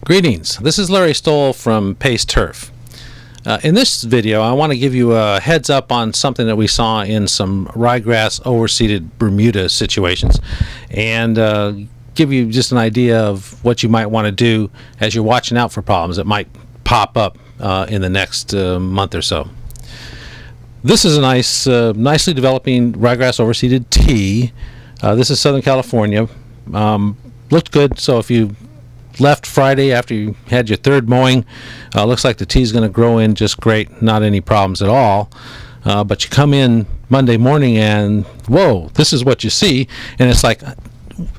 Greetings, this is Larry Stoll from Pace Turf. In this video I want to give you a heads up on something that we saw in some ryegrass overseeded Bermuda situations and give you just an idea of what you might want to do as you're watching out for problems that might pop up in the next month or so. This is a nicely developing ryegrass overseeded tea. This is Southern California. Looked good, so if you left Friday after you had your third mowing, looks like the tea is going to grow in just great, not any problems at all. But you come in Monday morning and whoa, this is what you see, and it's like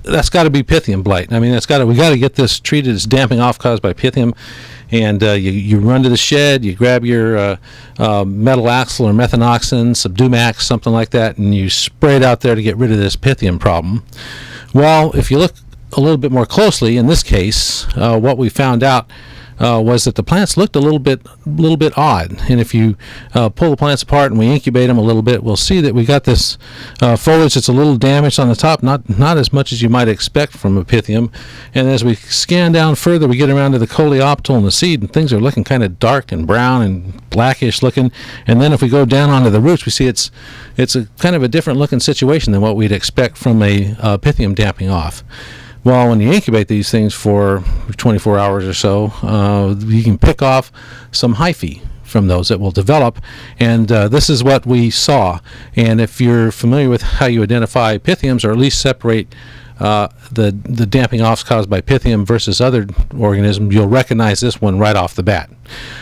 that's got to be Pythium blight. I mean, we got to get this treated. It's damping off caused by Pythium. And you run to the shed, you grab your metalaxyl or methanoxin, Subdumax, something like that, and you spray it out there to get rid of this Pythium problem. Well, if you look a little bit more closely, in this case, what we found out was that the plants looked a little bit odd. And if you pull the plants apart and we incubate them a little bit, we'll see that we got this foliage that's a little damaged on the top, not as much as you might expect from a Pythium. And as we scan down further, we get around to the coleoptile and the seed, and things are looking kind of dark and brown and blackish looking. And then if we go down onto the roots, we see it's a kind of a different looking situation than what we'd expect from a Pythium damping off. Well, when you incubate these things for 24 hours or so, you can pick off some hyphae from those that will develop, and this is what we saw. And if you're familiar with how you identify Pythiums, or at least separate the damping offs caused by Pythium versus other organisms, you'll recognize this one right off the bat.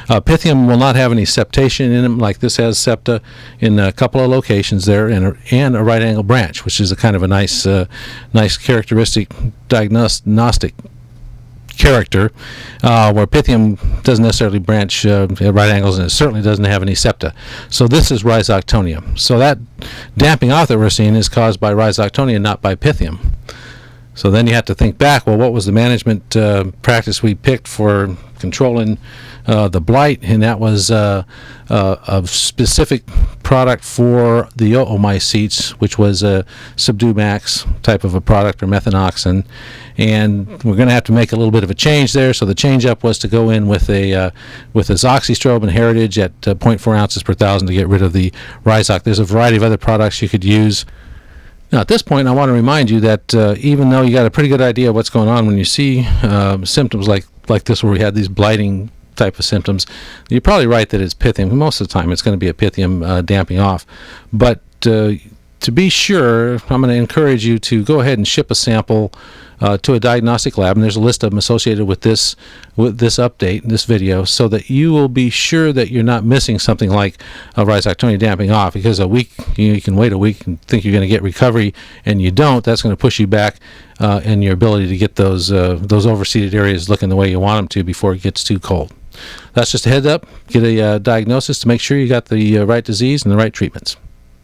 Pythium will not have any septation in them, like this has septa in a couple of locations there, and a right angle branch, which is a kind of a nice characteristic diagnostic character, where Pythium doesn't necessarily branch at right angles, and it certainly doesn't have any septa. So this is Rhizoctonia. So that damping off that we're seeing is caused by Rhizoctonia, not by Pythium. So then you have to think back, well, what was the management practice we picked for controlling the blight? And that was a specific product for the oomycetes, which was a Subdumax type of a product, or methanoxin. And we're going to have to make a little bit of a change there. So the change up was to go in with a Zoxystrobe and Heritage at 0.4 ounces per 1,000 to get rid of the Rhizoc. There's a variety of other products you could use. Now, at this point, I want to remind you that even though you got a pretty good idea of what's going on when you see symptoms like this, where we had these blighting type of symptoms, you're probably right that it's Pythium. Most of the time, it's going to be a Pythium damping off. But to be sure, I'm going to encourage you to go ahead and ship a sample to a diagnostic lab, and there's a list of them associated with this update, this video, so that you will be sure that you're not missing something like a Rhizoctonia damping off. Because a week, you can wait a week and think you're going to get recovery, and you don't. That's going to push you back in your ability to get those overseeded areas looking the way you want them to before it gets too cold. That's just a heads up. Get a diagnosis to make sure you got the right disease and the right treatments.